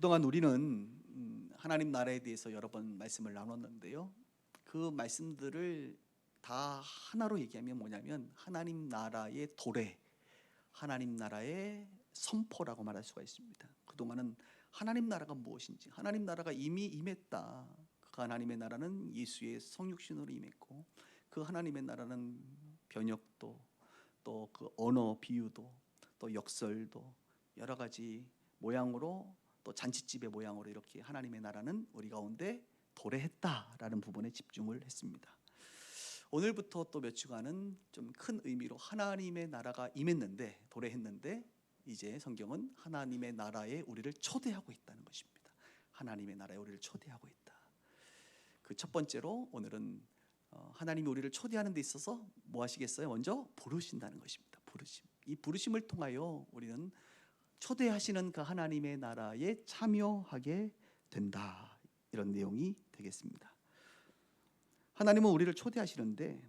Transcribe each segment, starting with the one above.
그동안 우리는 하나님 나라에 대해서 여러 번 말씀을 나눴는데요. 그 말씀들을 다 하나로 얘기하면 뭐냐면 하나님 나라의 도래, 하나님 나라의 선포라고 말할 수가 있습니다. 그동안은 하나님 나라가 무엇인지, 하나님 나라가 이미 임했다. 그 하나님의 나라는 예수의 성육신으로 임했고, 그 하나님의 나라는 변혁도, 또 그 언어 비유도, 또 역설도 여러 가지 모양으로, 또 잔치집의 모양으로 이렇게 하나님의 나라는 우리 가운데 도래했다라는 부분에 집중을 했습니다. 오늘부터 또 몇 주간은 좀 큰 의미로 하나님의 나라가 임했는데, 도래했는데, 이제 성경은 하나님의 나라에 우리를 초대하고 있다는 것입니다. 하나님의 나라에 우리를 초대하고 있다. 그 첫 번째로 오늘은 하나님이 우리를 초대하는 데 있어서 뭐 하시겠어요? 먼저 부르신다는 것입니다. 부르심. 이 부르심을 통하여 우리는 초대하시는 그 하나님의 나라에 참여하게 된다. 이런 내용이 되겠습니다. 하나님은 우리를 초대하시는데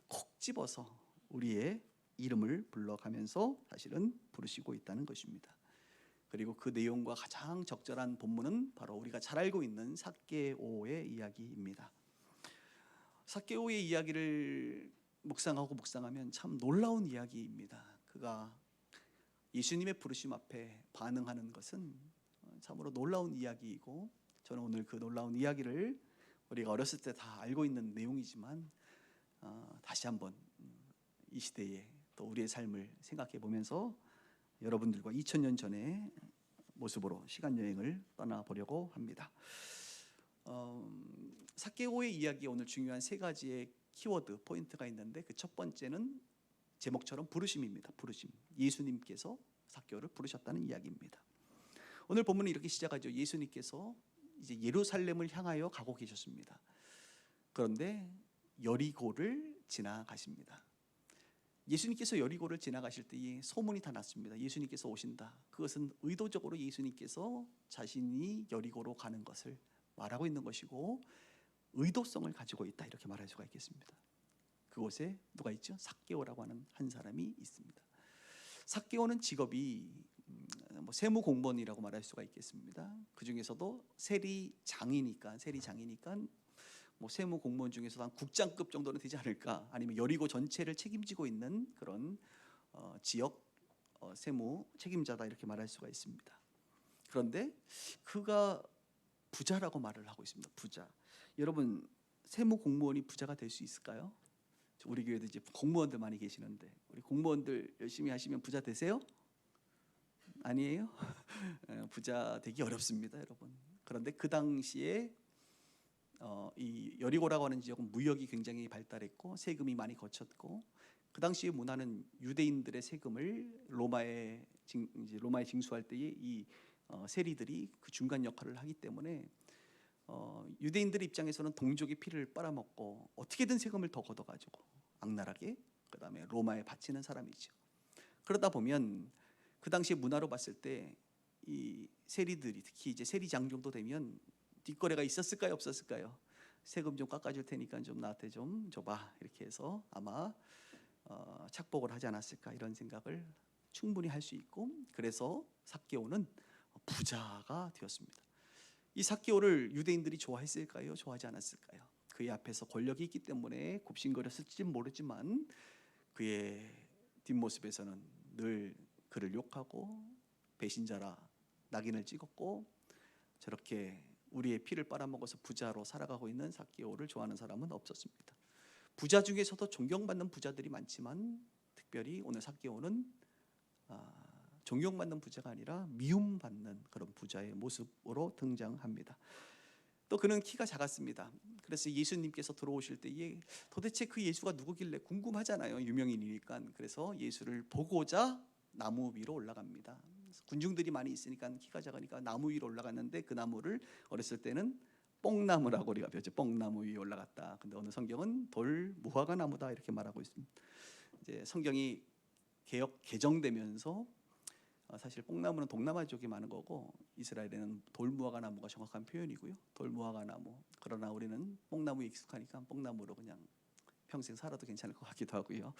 콕 집어서 우리의 이름을 불러가면서 사실은 부르시고 있다는 것입니다. 그리고 그 내용과 가장 적절한 본문은 바로 우리가 잘 알고 있는 삭개오의 이야기입니다. 삭개오의 이야기를 묵상하면 참 놀라운 이야기입니다. 그가 예수님의 부르심 앞에 반응하는 것은 참으로 놀라운 이야기이고, 저는 오늘 그 놀라운 이야기를 우리가 어렸을 때 다 알고 있는 내용이지만 다시 한번 이 시대에 또 우리의 삶을 생각해 보면서 여러분들과 2000년 전의 모습으로 시간여행을 떠나보려고 합니다. 삭개오의 이야기에 오늘 중요한 세 가지의 키워드 포인트가 있는데, 그 첫 번째는 제목처럼 부르심입니다. 부르심. 예수님께서 삭개오를 부르셨다는 이야기입니다. 오늘 본문은 이렇게 시작하죠. 예수님께서 이제 예루살렘을 향하여 가고 계셨습니다. 그런데 여리고를 지나가십니다. 예수님께서 여리고를 지나가실 때에 소문이 다 났습니다. 예수님께서 오신다. 그것은 의도적으로 예수님께서 자신이 여리고로 가는 것을 말하고 있는 것이고, 의도성을 가지고 있다, 이렇게 말할 수가 있겠습니다. 그곳에 누가 있죠? 삭개오라고 하는 한 사람이 있습니다. 삭개오는 직업이 세무 공무원이라고 말할 수가 있겠습니다. 그 중에서도 세리장이니까 세무 공무원 중에서도 한 국장급 정도는 되지 않을까, 아니면 여리고 전체를 책임지고 있는 그런 지역 세무 책임자다, 이렇게 말할 수가 있습니다. 그런데 그가 부자라고 말을 하고 있습니다. 부자. 여러분, 세무 공무원이 부자가 될 수 있을까요? 우리 교회도 이제 공무원들 많이 계시는데, 우리 공무원들 열심히 하시면 부자 되세요? 아니에요? 부자 되기 어렵습니다, 여러분. 그런데 그 당시에 이 여리고라고 하는 지역은 무역이 굉장히 발달했고 세금이 많이 거쳤고, 그 당시의 문화는 유대인들의 세금을 로마에 징수할 때에 이 세리들이 그 중간 역할을 하기 때문에 유대인들 입장에서는 동족의 피를 빨아먹고 어떻게든 세금을 더 걷어가지고 악랄하게 그 다음에 로마에 바치는 사람이죠. 그러다 보면 그 당시의 문화로 봤을 때 이 세리들이, 특히 이제 세리장 정도 되면 뒷거래가 있었을까요, 없었을까요? 세금 좀 깎아줄 테니까 좀 나한테 좀 줘봐, 이렇게 해서 아마 착복을 하지 않았을까, 이런 생각을 충분히 할 수 있고, 그래서 삭개오는 부자가 되었습니다. 이 삭개오를 유대인들이 좋아했을까요, 좋아하지 않았을까요? 그의 앞에서 권력이 있기 때문에 굽신거렸을지는 모르지만 그의 뒷모습에서는 늘 그를 욕하고 배신자라 낙인을 찍었고, 저렇게 우리의 피를 빨아먹어서 부자로 살아가고 있는 삭개오를 좋아하는 사람은 없었습니다. 부자 중에서도 존경받는 부자들이 많지만 특별히 오늘 삭개오는 존경받는 부자가 아니라 미움받는 그런 부자의 모습으로 등장합니다. 또 그는 키가 작았습니다. 그래서 예수님께서 들어오실 때에 도대체 그 예수가 누구길래 궁금하잖아요, 유명인이니까. 그래서 예수를 보고자 나무 위로 올라갑니다. 군중들이 많이 있으니까 키가 작으니까 나무 위로 올라갔는데, 그 나무를 어렸을 때는 뽕나무라고 우리가 배웠죠. 뽕나무 위에 올라갔다. 근데 오늘 성경은 돌 무화과 나무다, 이렇게 말하고 있습니다. 이제 성경이 개정되면서 사실 뽕나무는 동남아 쪽에 많은 거고 이스라엘에는 돌무화과 나무가 정확한 표현이고요. 돌무화과 나무. 그러나 우리는 뽕나무에 익숙하니까 뽕나무로 그냥 평생 살아도 괜찮을 것 같기도 하고요.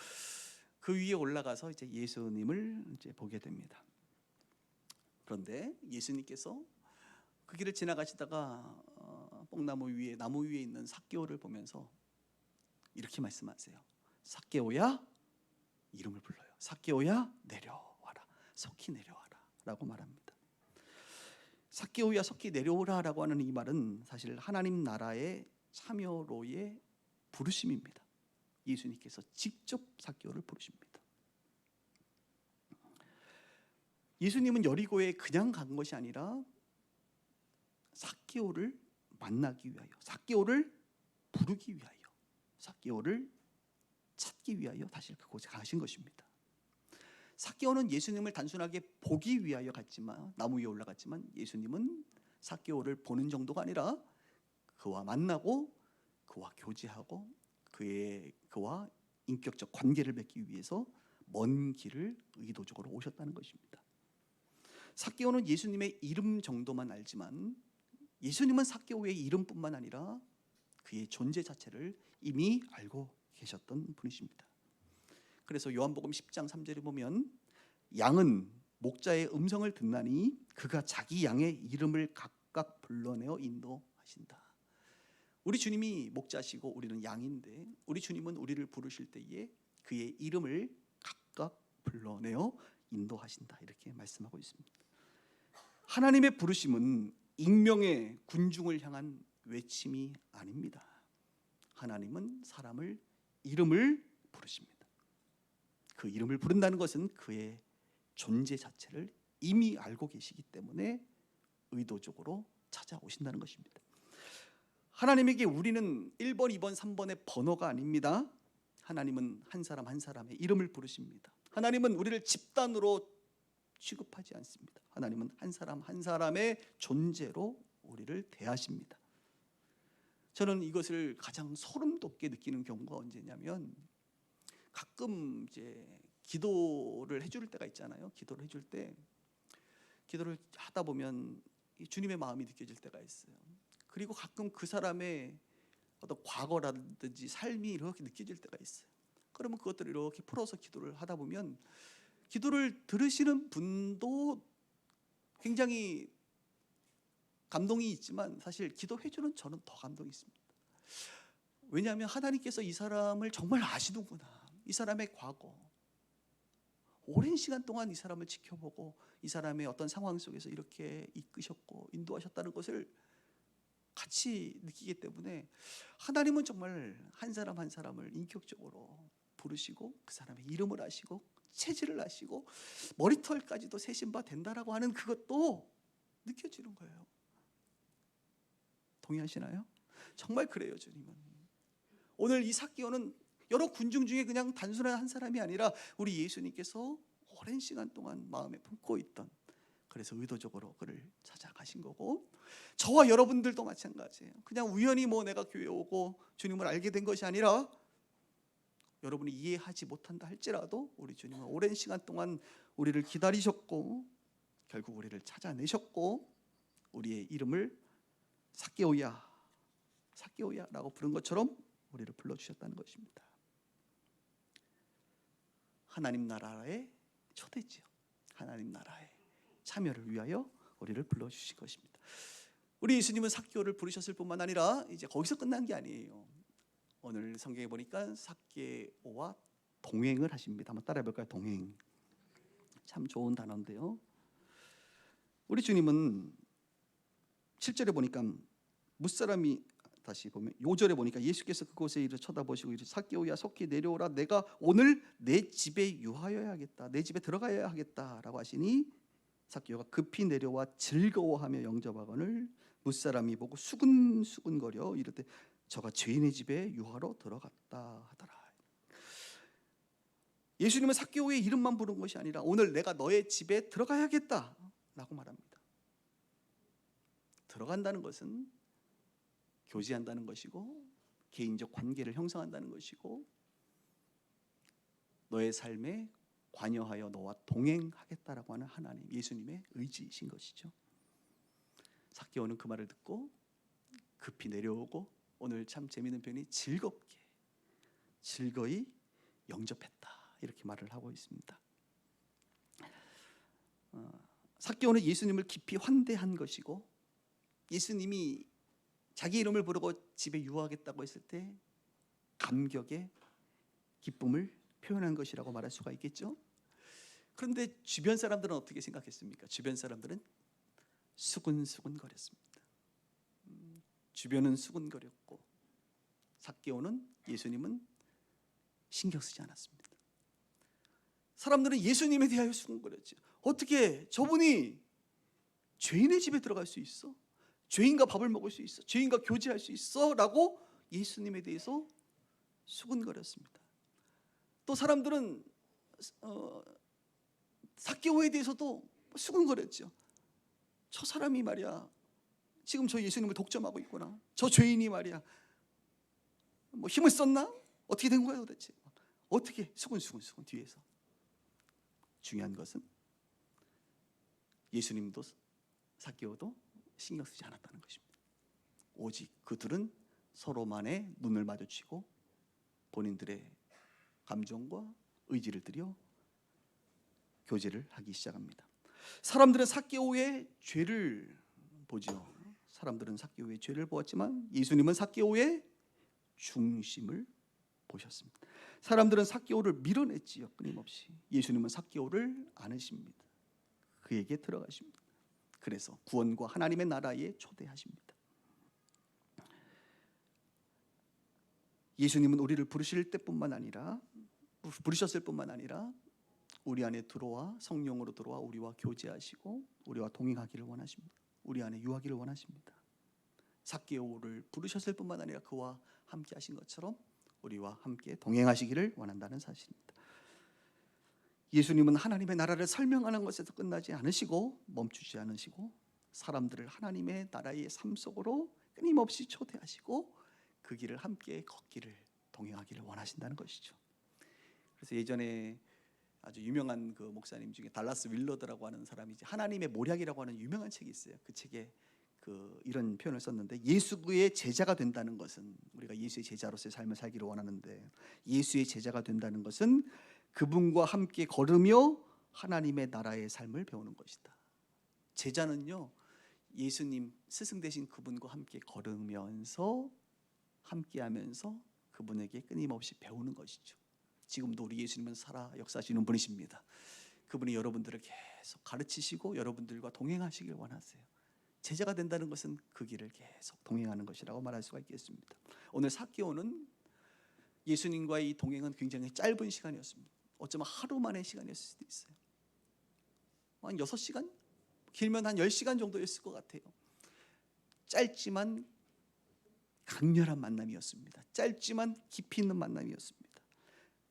그 위에 올라가서 이제 예수님을 이제 보게 됩니다. 그런데 예수님께서 그 길을 지나가시다가 뽕나무 위에 나무 위에 있는 삭개오를 보면서 이렇게 말씀하세요. 삭개오야, 이름을 불러요. 삭개오야, 내려와라. 속히 내려와라 라고 말합니다. 삭개오야, 속히 내려오라 라고 하는 이 말은 사실 하나님 나라의 참여로의 부르심입니다. 예수님께서 직접 삭개오를 부르십니다. 예수님은 여리고에 그냥 간 것이 아니라 삭개오를 만나기 위하여, 삭개오를 부르기 위하여, 삭개오를 찾기 위하여 다시 그곳에 가신 것입니다. 삭개오는 예수님을 단순하게 보기 위하여 갔지만, 나무 위에 올라갔지만, 예수님은 삭개오를 보는 정도가 아니라 그와 만나고 그와 교제하고 그와 인격적 관계를 맺기 위해서 먼 길을 의도적으로 오셨다는 것입니다. 삭개오는 예수님의 이름 정도만 알지만 예수님은 삭개오의 이름뿐만 아니라 그의 존재 자체를 이미 알고 계셨던 분이십니다. 그래서 요한복음 10장 3절에 보면 양은 목자의 음성을 듣나니 그가 자기 양의 이름을 각각 불러내어 인도하신다. 우리 주님이 목자시고 우리는 양인데 우리 주님은 우리를 부르실 때에 그의 이름을 각각 불러내어 인도하신다. 이렇게 말씀하고 있습니다. 하나님의 부르심은 익명의 군중을 향한 외침이 아닙니다. 하나님은 사람을 이름을 부르십니다. 그 이름을 부른다는 것은 그의 존재 자체를 이미 알고 계시기 때문에 의도적으로 찾아오신다는 것입니다. 하나님에게 우리는 1번, 2번, 3번의 번호가 아닙니다. 하나님은 한 사람 한 사람의 이름을 부르십니다. 하나님은 우리를 집단으로 취급하지 않습니다. 하나님은 한 사람 한 사람의 존재로 우리를 대하십니다. 저는 이것을 가장 소름 돋게 느끼는 경우가 언제냐면 가끔 이제 기도를 해줄 때가 있잖아요. 기도를 해줄 때 기도를 하다 보면 주님의 마음이 느껴질 때가 있어요. 그리고 가끔 그 사람의 어떤 과거라든지 삶이 이렇게 느껴질 때가 있어요. 그러면 그것들을 이렇게 풀어서 기도를 하다 보면 기도를 들으시는 분도 굉장히 감동이 있지만 사실 기도해주는 저는 더 감동이 있습니다. 왜냐하면 하나님께서 이 사람을 정말 아시는구나. 이 사람의 과거, 오랜 시간 동안 이 사람을 지켜보고 이 사람의 어떤 상황 속에서 이렇게 이끄셨고 인도하셨다는 것을 같이 느끼기 때문에 하나님은 정말 한 사람 한 사람을 인격적으로 부르시고 그 사람의 이름을 아시고 체질을 아시고 머리털까지도 세신 바 된다라고 하는 그것도 느껴지는 거예요. 동의하시나요? 정말 그래요. 주님은 오늘 이 삭개오는 여러 군중 중에 그냥 단순한 한 사람이 아니라 우리 예수님께서 오랜 시간 동안 마음에 품고 있던, 그래서 의도적으로 그를 찾아가신 거고, 저와 여러분들도 마찬가지예요. 그냥 우연히 내가 교회 오고 주님을 알게 된 것이 아니라 여러분이 이해하지 못한다 할지라도 우리 주님은 오랜 시간 동안 우리를 기다리셨고 결국 우리를 찾아내셨고 우리의 이름을 삭개오야, 삭개오야라고 부른 것처럼 우리를 불러주셨다는 것입니다. 하나님 나라의 초대지요. 하나님 나라의 참여를 위하여 우리를 불러주신 것입니다. 우리 예수님은 삭개오를 부르셨을 뿐만 아니라 이제 거기서 끝난 게 아니에요. 오늘 성경에 보니까 삭개오와 동행을 하십니다. 한번 따라해 볼까요? 동행. 참 좋은 단어인데요. 우리 주님은 7절에 보니까 무사람이, 다시 보면 5절에 보니까 예수께서 그곳에 이르러 쳐다보시고 이르 삭개오야 속히 내려오라. 내가 오늘 내 집에 유하여야 하겠다. 내 집에 들어가야 하겠다라고 하시니 삭개오가 급히 내려와 즐거워하며 영접하거늘 무사람이 보고 수근수근거려 이르되 저가 죄인의 집에 유하러 들어갔다 하더라. 예수님은 삭개오의 이름만 부른 것이 아니라 오늘 내가 너의 집에 들어가야겠다라고 말합니다. 들어간다는 것은 교제한다는 것이고 개인적 관계를 형성한다는 것이고 너의 삶에 관여하여 너와 동행하겠다라고 하는 하나님, 예수님의 의지이신 것이죠. 삭개오는 그 말을 듣고 급히 내려오고 오늘 참 재미있는 표현이 즐거이 영접했다 이렇게 말을 하고 있습니다. 삭개오는 예수님을 깊이 환대한 것이고 예수님이 자기 이름을 부르고 집에 유하겠다고 했을 때 감격의 기쁨을 표현한 것이라고 말할 수가 있겠죠. 그런데 주변 사람들은 어떻게 생각했습니까? 주변 사람들은 수근수근거렸습니다. 주변은 수근거렸고 삭개오는 예수님은 신경 쓰지 않았습니다. 사람들은 예수님에 대하여 수근거렸죠. 어떻게 저분이 죄인의 집에 들어갈 수 있어? 죄인과 밥을 먹을 수 있어? 죄인과 교제할 수 있어? 라고 예수님에 대해서 수근거렸습니다. 또 사람들은 삭개오에 대해서도 수근거렸죠. 저 사람이 말이야 지금 저 예수님을 독점하고 있구나. 저 죄인이 말이야 뭐 힘을 썼나? 어떻게 된 거야 도대체? 어떻게 수근수근 뒤에서. 중요한 것은 예수님도 삭개오도 신경 쓰지 않았다는 것입니다. 오직 그들은 서로만의 눈을 마주치고 본인들의 감정과 의지를 들여 교제를 하기 시작합니다. 사람들은 삭개오의 죄를 보죠. 사람들은 삭개오의 죄를 보았지만 예수님은 삭개오의 중심을 보셨습니다. 사람들은 삭개오를 밀어냈지요. 끊임없이. 예수님은 삭개오를 안으십니다. 그에게 들어가십니다. 그래서 구원과 하나님의 나라에 초대하십니다. 예수님은 우리를 부르셨을 뿐만 아니라 우리 안에 들어와 성령으로 들어와 우리와 교제하시고 우리와 동행하기를 원하십니다. 우리 안에 유하기를 원하십니다. 삭개오를 부르셨을 뿐만 아니라 그와 함께 하신 것처럼 우리와 함께 동행하시기를 원한다는 사실입니다. 예수님은 하나님의 나라를 설명하는 것에서 끝나지 않으시고 멈추지 않으시고 사람들을 하나님의 나라의 삶 속으로 끊임없이 초대하시고 그 길을 함께 걷기를 동행하기를 원하신다는 것이죠. 그래서 예전에 아주 유명한 그 목사님 중에 달라스 윌러드라고 하는 사람이 이제 하나님의 모략이라고 하는 유명한 책이 있어요. 그 책에 이런 표현을 썼는데 예수의 제자가 된다는 것은 우리가 예수의 제자로서의 삶을 살기를 원하는데 예수의 제자가 된다는 것은 그분과 함께 걸으며 하나님의 나라의 삶을 배우는 것이다. 제자는요 예수님 스승 되신 그분과 함께 걸으면서 함께하면서 그분에게 끊임없이 배우는 것이죠. 지금도 우리 예수님은 살아 역사하시는 분이십니다. 그분이 여러분들을 계속 가르치시고 여러분들과 동행하시길 원하세요. 제자가 된다는 것은 그 길을 계속 동행하는 것이라고 말할 수가 있겠습니다. 오늘 삭개오는 예수님과의 이 동행은 굉장히 짧은 시간이었습니다. 어쩌면 하루 만의 시간이었을 수도 있어요. 한 6시간? 길면 한 10시간 정도였을 것 같아요. 짧지만 강렬한 만남이었습니다. 짧지만 깊이 있는 만남이었습니다.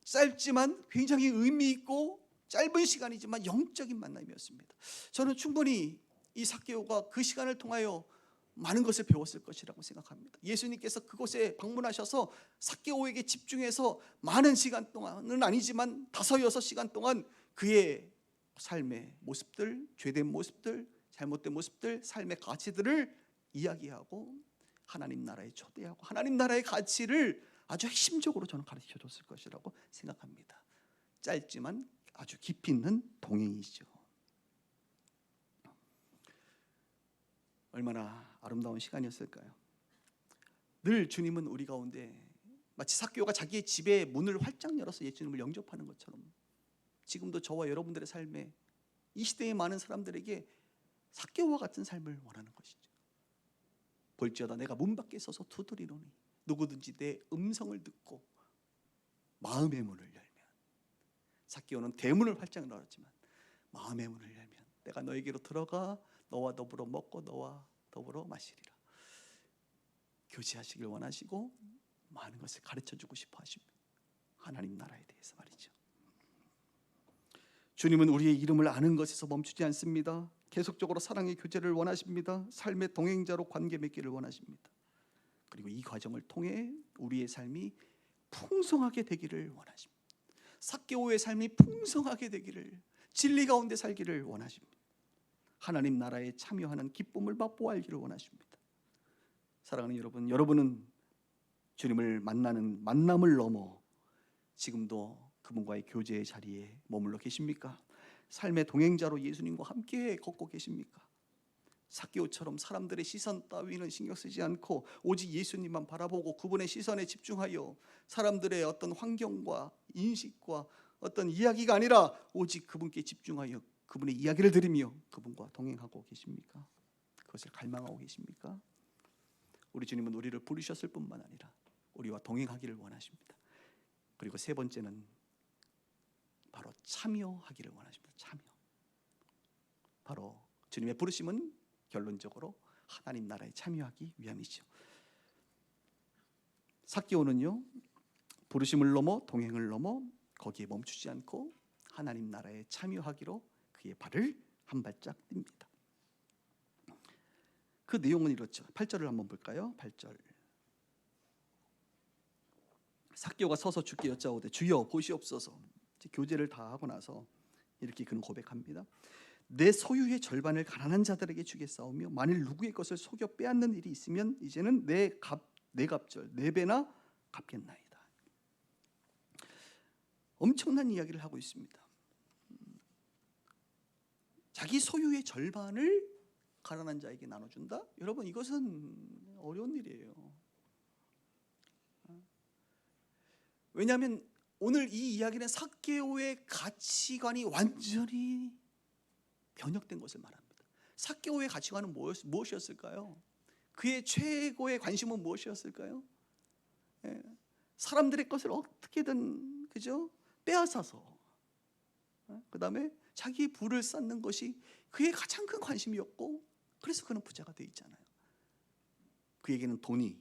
짧지만 굉장히 의미 있고 짧은 시간이지만 영적인 만남이었습니다. 저는 충분히 이 삭개오가 그 시간을 통하여 많은 것을 배웠을 것이라고 생각합니다. 예수님께서 그곳에 방문하셔서 삭개오에게 집중해서 많은 시간 동안은 아니지만 5-6시간 동안 그의 삶의 모습들, 죄된 모습들, 잘못된 모습들, 삶의 가치들을 이야기하고 하나님 나라에 초대하고 하나님 나라의 가치를 아주 핵심적으로 저는 가르쳐 줬을 것이라고 생각합니다. 짧지만 아주 깊이 있는 동행이죠. 얼마나 아름다운 시간이었을까요? 늘 주님은 우리 가운데 마치 삭개오가 자기의 집의 문을 활짝 열어서 예수님을 영접하는 것처럼 지금도 저와 여러분들의 삶에 이 시대의 많은 사람들에게 삭개오와 같은 삶을 원하는 것이죠. 볼지어다 내가 문 밖에 서서 두드리노니 누구든지 내 음성을 듣고 마음의 문을 열면, 삭개오는 대문을 활짝 열었지만 마음의 문을 열면 내가 너에게로 들어가 너와 더불어 먹고 너와 더불어 마시리라. 교제하시길 원하시고 많은 것을 가르쳐주고 싶어 하십니다. 하나님 나라에 대해서 말이죠. 주님은 우리의 이름을 아는 것에서 멈추지 않습니다. 계속적으로 사랑의 교제를 원하십니다. 삶의 동행자로 관계 맺기를 원하십니다. 그리고 이 과정을 통해 우리의 삶이 풍성하게 되기를 원하십니다. 삭개오의 삶이 풍성하게 되기를, 진리 가운데 살기를 원하십니다. 하나님 나라에 참여하는 기쁨을 맛보아 알기를 원하십니다. 사랑하는 여러분, 여러분은 주님을 만나는 만남을 넘어 지금도 그분과의 교제의 자리에 머물러 계십니까? 삶의 동행자로 예수님과 함께 걷고 계십니까? 삭개오처럼 사람들의 시선 따위는 신경 쓰지 않고 오직 예수님만 바라보고 그분의 시선에 집중하여 사람들의 어떤 환경과 인식과 어떤 이야기가 아니라 오직 그분께 집중하여 그분의 이야기를 들으며 그분과 동행하고 계십니까? 그것을 갈망하고 계십니까? 우리 주님은 우리를 부르셨을 뿐만 아니라 우리와 동행하기를 원하십니다. 그리고 세 번째는 바로 참여하기를 원하십니다. 참여. 바로 주님의 부르심은 결론적으로 하나님 나라에 참여하기 위함이죠. 삭개오는요, 부르심을 넘어 동행을 넘어 거기에 멈추지 않고 하나님 나라에 참여하기로 그의 발을 한 발짝 띱니다. 그 내용은 이렇죠. 8절을 한번 볼까요? 8절. 삭개오가 서서 주께 여짜오되 주여 보시옵소서. 교제를 다 하고 나서 이렇게 그는 고백합니다. 내 소유의 절반을 가난한 자들에게 주겠사오며 만일 누구의 것을 속여 빼앗는 일이 있으면 이제는 내 갑절 4배나 갚겠나이다. 엄청난 이야기를 하고 있습니다. 자기 소유의 절반을 가난한 자에게 나눠준다? 여러분, 이것은 어려운 일이에요. 왜냐하면 오늘 이 이야기는 삭개오의 가치관이 완전히 변혁된 것을 말합니다. 삭개오의 가치관은 무엇이었을까요? 그의 최고의 관심은 무엇이었을까요? 사람들의 것을 어떻게든 그죠? 빼앗아서 그 다음에 자기 부를 쌓는 것이 그의 가장 큰 관심이었고, 그래서 그는 부자가 되어 있잖아요. 그에게는 돈이,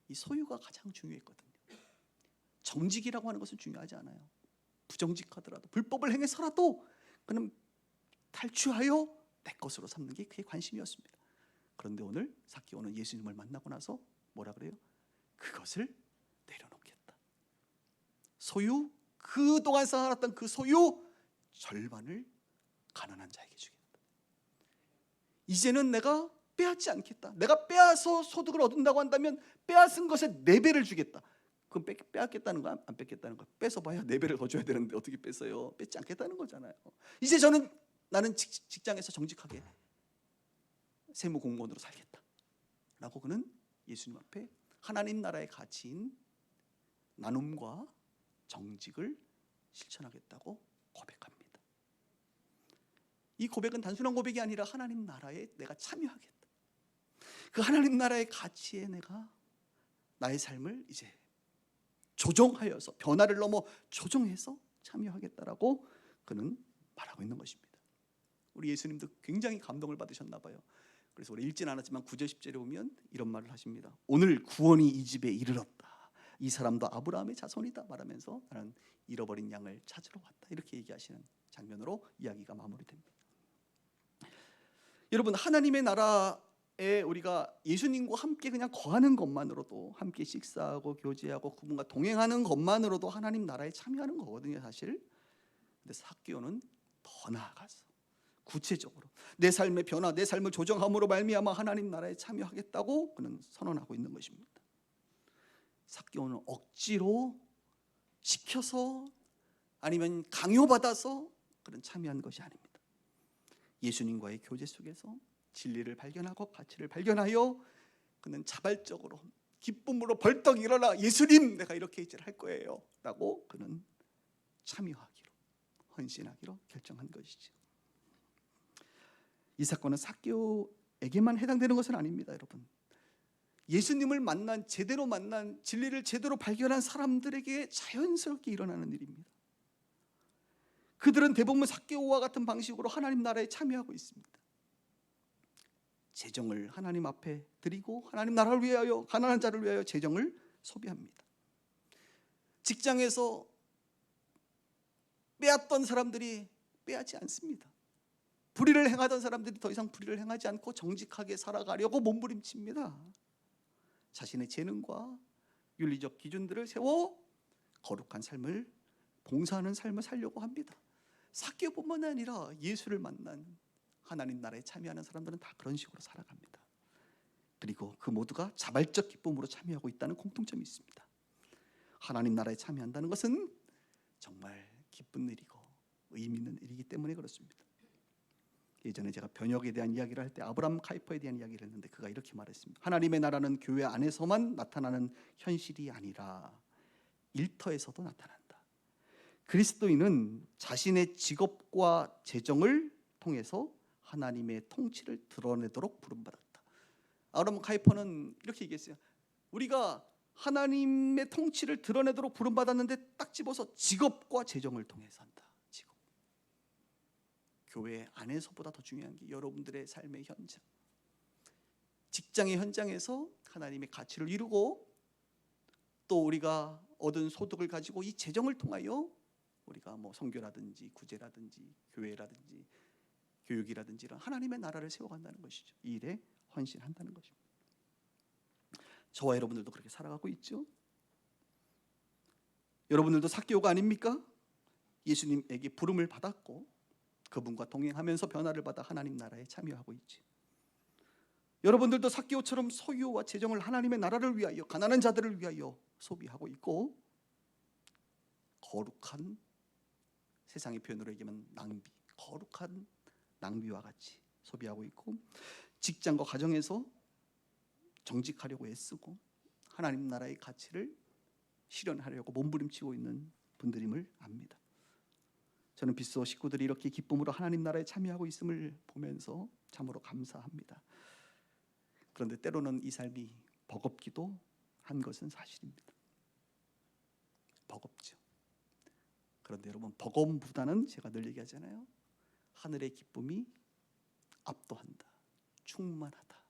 이 소유가 가장 중요했거든요. 정직이라고 하는 것은 중요하지 않아요. 부정직하더라도 불법을 행해서라도 그는 탈취하여 내 것으로 삼는 게 그의 관심이었습니다. 그런데 오늘 삭개오는 예수님을 만나고 나서 뭐라 그래요? 그것을 내려놓겠다. 소유, 그동안 쌓아놨던 그 소유 절반을 가난한 자에게 주겠다. 이제는 내가 빼앗지 않겠다. 내가 빼앗아 소득을 얻는다고 한다면 빼앗은 것의 4배를 주겠다. 그럼 빼앗겠다는 거, 안 뺏겠다는 거? 뺏어봐야 4배를 더 줘야 되는데 어떻게 뺏어요? 뺏지 않겠다는 거잖아요. 이제 나는 직장에서 정직하게 세무 공무원으로 살겠다 라고 그는 예수님 앞에 하나님 나라의 가치인 나눔과 정직을 실천하겠다고 고백합니다. 이 고백은 단순한 고백이 아니라 하나님 나라에 내가 참여하겠다, 그 하나님 나라의 가치에 내가 나의 삶을 이제 조정하여서, 변화를 넘어 조정해서 참여하겠다라고 그는 말하고 있는 것입니다. 우리 예수님도 굉장히 감동을 받으셨나 봐요. 그래서 우리 읽진 않았지만 9절 10절에 보면 이런 말을 하십니다. 오늘 구원이 이 집에 이르렀다. 이 사람도 아브라함의 자손이다 말하면서 나는 잃어버린 양을 찾으러 왔다, 이렇게 얘기하시는 장면으로 이야기가 마무리됩니다. 여러분, 하나님의 나라에 우리가 예수님과 함께 그냥 거하는 것만으로도, 함께 식사하고 교제하고 그분과 동행하는 것만으로도 하나님 나라에 참여하는 거거든요, 사실. 근데 삭개오는 더 나아가서 구체적으로 내 삶의 변화, 내 삶을 조정함으로 말미암아 하나님 나라에 참여하겠다고 그는 선언하고 있는 것입니다. 삭개오는 억지로 시켜서 아니면 강요받아서 그는 참여한 것이 아닙니다. 예수님과의 교제 속에서 진리를 발견하고 가치를 발견하여 그는 자발적으로 기쁨으로 벌떡 일어나 예수님, 내가 이렇게 이제 할 거예요 라고 그는 참여하기로, 헌신하기로 결정한 것이죠. 이 사건은 삭개오에게만 해당되는 것은 아닙니다, 여러분. 예수님을 제대로 만난, 진리를 제대로 발견한 사람들에게 자연스럽게 일어나는 일입니다. 그들은 대부분 삭개오와 같은 방식으로 하나님 나라에 참여하고 있습니다. 재정을 하나님 앞에 드리고 하나님 나라를 위하여, 가난한 자를 위하여 재정을 소비합니다. 직장에서 빼앗던 사람들이 빼앗지 않습니다. 불의를 행하던 사람들이 더 이상 불의를 행하지 않고 정직하게 살아가려고 몸부림칩니다. 자신의 재능과 윤리적 기준들을 세워 거룩한 삶을, 봉사하는 삶을 살려고 합니다. 삭개오뿐만 아니라 예수를 만난, 하나님 나라에 참여하는 사람들은 다 그런 식으로 살아갑니다. 그리고 그 모두가 자발적 기쁨으로 참여하고 있다는 공통점이 있습니다. 하나님 나라에 참여한다는 것은 정말 기쁜 일이고 의미 있는 일이기 때문에 그렇습니다. 예전에 제가 번역에 대한 이야기를 할 때 아브라함 카이퍼에 대한 이야기를 했는데 그가 이렇게 말했습니다. 하나님의 나라는 교회 안에서만 나타나는 현실이 아니라 일터에서도 나타난다. 그리스도인은 자신의 직업과 재정을 통해서 하나님의 통치를 드러내도록 부름받았다. 아브라함 카이퍼는 이렇게 얘기했어요. 우리가 하나님의 통치를 드러내도록 부름받았는데 딱 집어서 직업과 재정을 통해서 한다. 직업. 교회 안에서보다 더 중요한 게 여러분들의 삶의 현장, 직장의 현장에서 하나님의 가치를 이루고 또 우리가 얻은 소득을 가지고 이 재정을 통하여 우리가 뭐 선교라든지 구제라든지 교회라든지 교육이라든지 이런 하나님의 나라를 세워간다는 것이죠. 이 일에 헌신한다는 것입니다. 저와 여러분들도 그렇게 살아가고 있죠. 여러분들도 삭개오가 아닙니까? 예수님에게 부름을 받았고 그분과 동행하면서 변화를 받아 하나님 나라에 참여하고 있지. 여러분들도 삭개오처럼 소유와 재정을 하나님의 나라를 위하여 가난한 자들을 위하여 소비하고 있고 거룩한, 세상의 표현으로 얘기하면 낭비, 거룩한 낭비와 같이 소비하고 있고 직장과 가정에서 정직하려고 애쓰고 하나님 나라의 가치를 실현하려고 몸부림치고 있는 분들임을 압니다. 저는 빗소 식구들이 이렇게 기쁨으로 하나님 나라에 참여하고 있음을 보면서 참으로 감사합니다. 그런데 때로는 이 삶이 버겁기도 한 것은 사실입니다. 버겁죠. 그런데 여러분, 버거움보다는 제가 늘 얘기하잖아요. 하늘의 기쁨이 압도한다. 충만하다.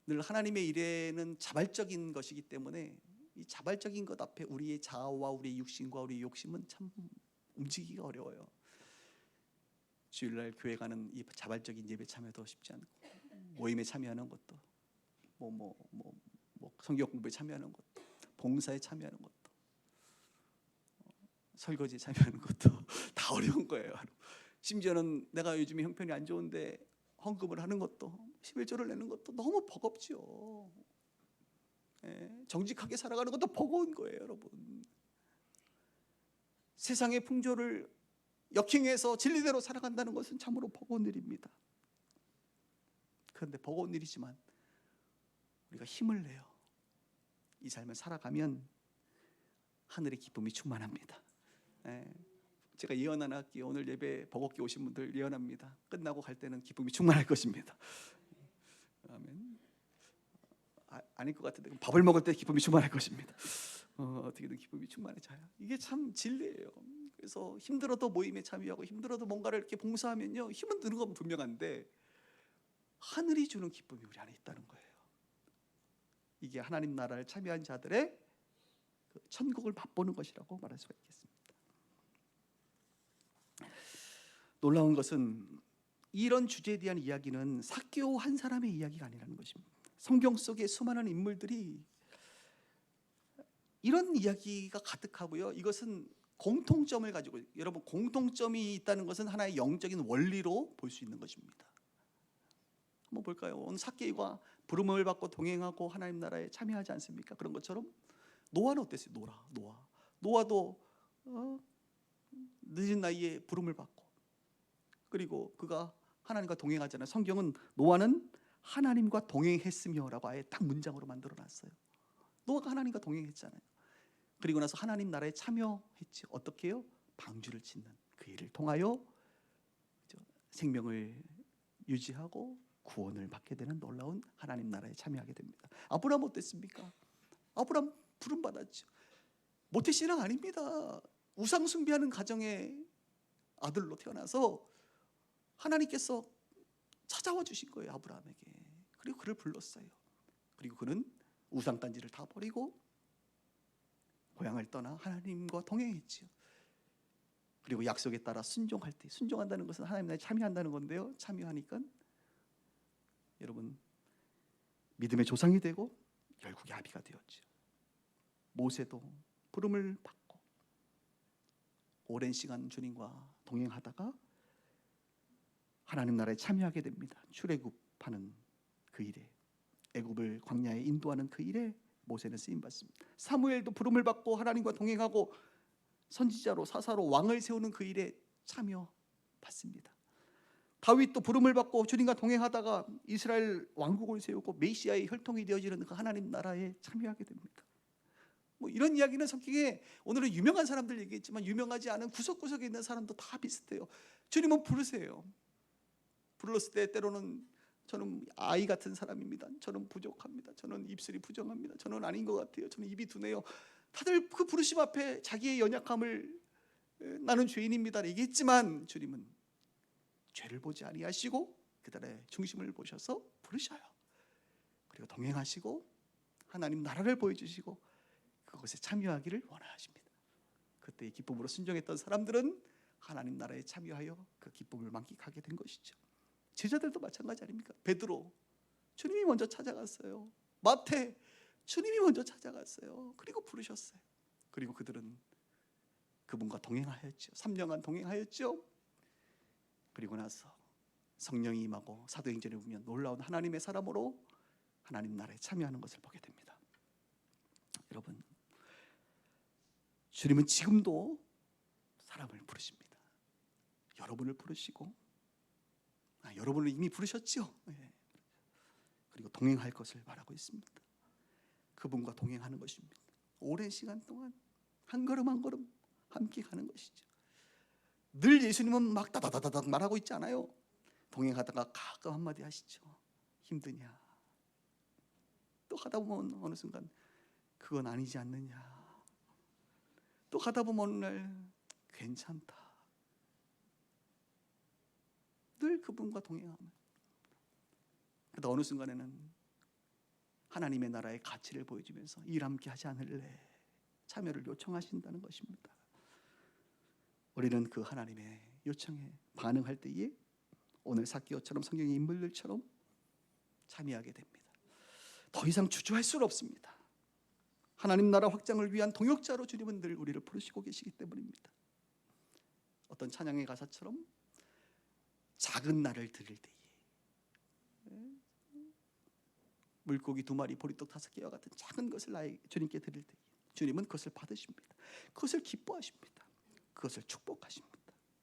늘 하나님의 일에는 자발적인 것이기 때문에 이 자발적인 것 앞에 우리의 자아와 우리의 육신과 우리의 욕심은 참 움직이기가 어려워요. 주일날 교회 가는 이 자발적인 예배 참여도 쉽지 않고 모임에 참여하는 것도 성경 공부에 참여하는 것도 봉사에 참여하는 것도 설거지에 참여하는 것도 다 어려운 거예요. 심지어는 내가 요즘에 형편이 안 좋은데 헌금을 하는 것도 11조를 내는 것도 너무 버겁죠. 정직하게 살아가는 것도 버거운 거예요, 여러분. 세상의 풍조를 역행해서 진리대로 살아간다는 것은 참으로 버거운 일입니다. 그런데 버거운 일이지만 우리가 힘을 내요. 이 삶을 살아가면 하늘의 기쁨이 충만합니다. 제가 예언 하나 할게요. 오늘 예배 버겁게 오신 분들 예언합니다. 끝나고 갈 때는 기쁨이 충만할 것입니다. 아멘. 아닐 것 같은데 밥을 먹을 때 기쁨이 충만할 것입니다. 어떻게든 기쁨이 충만해져요. 이게 참 진리예요. 그래서 힘들어도 모임에 참여하고 힘들어도 뭔가를 이렇게 봉사하면요 힘은 드는 건 분명한데 하늘이 주는 기쁨이 우리 안에 있다는 거예요. 이게 하나님 나라를 참여한 자들의 그 천국을 맛보는 것이라고 말할 수가 있겠습니다. 놀라운 것은 이런 주제에 대한 이야기는 삭개오 한 사람의 이야기가 아니라는 것입니다. 성경 속의 수많은 인물들이 이런 이야기가 가득하고요. 이것은 공통점을 가지고 여러분 공통점이 있다는 것은 하나의 영적인 원리로 볼 수 있는 것입니다. 한번 볼까요? 오늘 삭개오가 부름을 받고 동행하고 하나님 나라에 참여하지 않습니까? 그런 것처럼 노아는 어땠어요? 노아도 늦은 나이에 부름을 받고 그리고 그가 하나님과 동행하잖아요. 성경은 노아는 하나님과 동행했으며라고 아예 딱 문장으로 만들어놨어요. 노아가 하나님과 동행했잖아요. 그리고 나서 하나님 나라에 참여했죠. 어떻게 해요? 방주를 짓는 그 일을 통하여 생명을 유지하고 구원을 받게 되는 놀라운 하나님 나라에 참여하게 됩니다. 아브라함 어땠습니까? 아브라함 부름 받았죠. 모태신앙 아닙니다. 우상 숭배하는 가정의 아들로 태어나서 하나님께서 찾아와 주신 거예요, 아브라함에게. 그리고 그를 불렀어요. 그리고 그는 우상 단지를 다 버리고 고향을 떠나 하나님과 동행했지요. 그리고 약속에 따라 순종할 때, 순종한다는 것은 하나님 나라에 참여한다는 건데요. 참여하니까 여러분 믿음의 조상이 되고 결국에 아비가 되었죠. 모세도 부름을 받고 오랜 시간 주님과 동행하다가 하나님 나라에 참여하게 됩니다. 출애굽하는 그 일에, 애굽을 광야에 인도하는 그 일에 모세는 쓰임 받습니다. 사무엘도 부름을 받고 하나님과 동행하고 선지자로 사사로 왕을 세우는 그 일에 참여하게 받습니다. 다윗도 부름을 받고 주님과 동행하다가 이스라엘 왕국을 세우고 메시아의 혈통이 되어지는 그 하나님 나라에 참여하게 됩니다. 뭐 이런 이야기는 성경에 오늘은 유명한 사람들 얘기했지만 유명하지 않은 구석구석에 있는 사람도 다 비슷해요. 주님은 부르세요. 불렀을 때 때로는 저는 아이 같은 사람입니다. 저는 부족합니다. 저는 입술이 부정합니다. 저는 아닌 것 같아요. 저는 입이 둔해요. 다들 그 부르심 앞에 자기의 연약함을 나는 죄인입니다 얘기했지만 주님은 죄를 보지 아니하시고 그들의 중심을 보셔서 부르셔요. 그리고 동행하시고 하나님 나라를 보여주시고 그것에 참여하기를 원하십니다. 그때 기쁨으로 순종했던 사람들은 하나님 나라에 참여하여 그 기쁨을 만끽하게 된 것이죠. 제자들도 마찬가지 아닙니까? 베드로 주님이 먼저 찾아갔어요. 마태 주님이 먼저 찾아갔어요. 그리고 부르셨어요. 그리고 그들은 그분과 동행하였죠. 3년간 동행하였죠. 그리고 나서 성령이 임하고 사도행전에 보면 놀라운 하나님의 사람으로 하나님 나라에 참여하는 것을 보게 됩니다. 여러분, 주님은 지금도 사람을 부르십니다. 여러분을 부르시고 여러분을 이미 부르셨죠. 그리고 동행할 것을 말하고 있습니다. 그분과 동행하는 것입니다. 오랜 시간 동안 한 걸음 한 걸음 함께 가는 것이죠. 늘 예수님은 막 다다다닥 말하고 있지 않아요. 동행하다가 가끔 한마디 하시죠. 힘드냐? 또 하다 보면 어느 순간 그건 아니지 않느냐? 또 가다 보면 어느 날 괜찮다. 늘 그분과 동행하면 그러다 어느 순간에는 하나님의 나라의 가치를 보여주면서 일 함께 하지 않을래? 참여를 요청하신다는 것입니다. 우리는 그 하나님의 요청에 반응할 때에 오늘 삭개오처럼 성경의 인물들처럼 참여하게 됩니다. 더 이상 주저할 수는 없습니다. 하나님 나라 확장을 위한 동역자로 주님은 늘 우리를 부르시고 계시기 때문입니다. 어떤 찬양의 가사처럼 작은 날을 드릴 때에 물고기 2마리 보리떡 5개와 같은 작은 것을 나의 주님께 드릴 때에 주님은 그것을 받으십니다. 그것을 기뻐하십니다. 그것을 축복하십니다.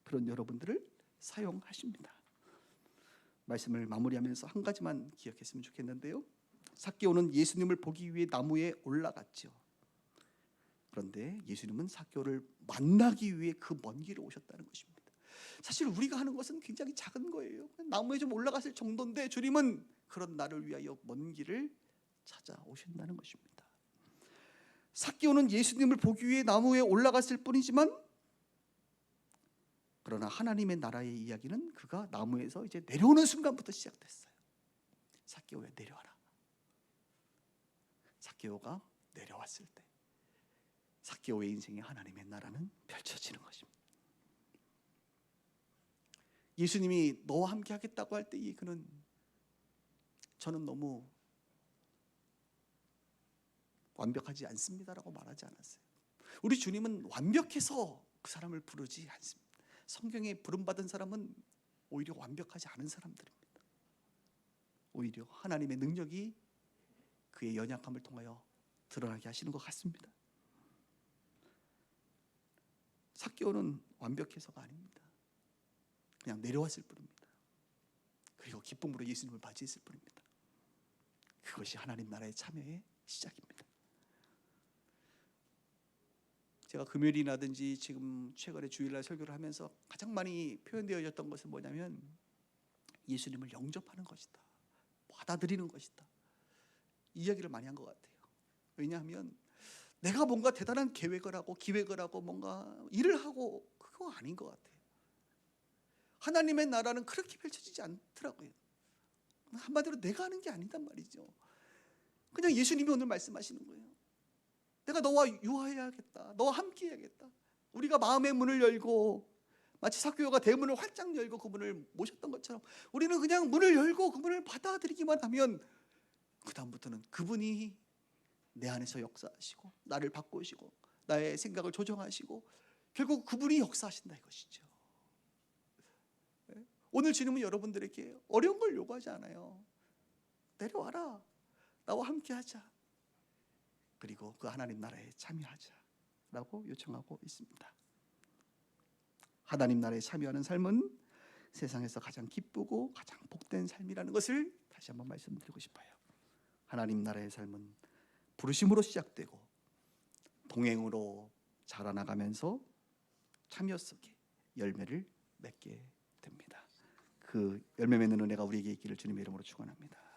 그런 여러분들을 사용하십니다. 말씀을 마무리하면서 한 가지만 기억했으면 좋겠는데요. 삭개오는 예수님을 보기 위해 나무에 올라갔죠. 그런데 예수님은 삭개오를 만나기 위해 그 먼 길을 오셨다는 것입니다. 사실 우리가 하는 것은 굉장히 작은 거예요. 나무에 좀 올라갔을 정도인데 주님은 그런 나를 위하여 먼 길을 찾아오신다는 것입니다. 삭개오는 예수님을 보기 위해 나무에 올라갔을 뿐이지만 그러나 하나님의 나라의 이야기는 그가 나무에서 이제 내려오는 순간부터 시작됐어요. 삭개오야 내려와라. 삭개오가 내려왔을 때 삭개오의 인생에 하나님의 나라는 펼쳐지는 것입니다. 예수님이 너와 함께 하겠다고 할 때 그는 저는 너무 완벽하지 않습니다라고 말하지 않았어요. 우리 주님은 완벽해서 그 사람을 부르지 않습니다. 성경에 부름받은 사람은 오히려 완벽하지 않은 사람들입니다. 오히려 하나님의 능력이 그의 연약함을 통하여 드러나게 하시는 것 같습니다. 삭개오는 완벽해서가 아닙니다. 그냥 내려왔을 뿐입니다. 그리고 기쁨으로 예수님을 맞이했을 뿐입니다. 그것이 하나님 나라의 참여의 시작입니다. 제가 금요일이라든지 지금 최근에 주일날 설교를 하면서 가장 많이 표현되어졌던 것은 뭐냐면 예수님을 영접하는 것이다. 받아들이는 것이다. 이 이야기를 많이 한 것 같아요. 왜냐하면 내가 뭔가 대단한 계획을 하고 기획을 하고 뭔가 일을 하고 그거 아닌 것 같아요. 하나님의 나라는 그렇게 펼쳐지지 않더라고요. 한마디로 내가 하는 게 아니단 말이죠. 그냥 예수님이 오늘 말씀하시는 거예요. 내가 너와 유하여야겠다. 너와 함께 해야겠다. 우리가 마음의 문을 열고 마치 삭개오가 대문을 활짝 열고 그분을 모셨던 것처럼 우리는 그냥 문을 열고 그분을 받아들이기만 하면 그 다음부터는 그분이 내 안에서 역사하시고 나를 바꾸시고 나의 생각을 조정하시고 결국 그분이 역사하신다 이것이죠. 오늘 주님은 여러분들에게 어려운 걸 요구하지 않아요. 내려와라. 나와 함께 하자. 그리고 그 하나님 나라에 참여하자라고 요청하고 있습니다. 하나님 나라에 참여하는 삶은 세상에서 가장 기쁘고 가장 복된 삶이라는 것을 다시 한번 말씀드리고 싶어요. 하나님 나라의 삶은 부르심으로 시작되고 동행으로 자라나가면서 참여 속에 열매를 맺게 됩니다. 그 열매 맺는 은혜가 우리에게 있기를 주님의 이름으로 축원합니다.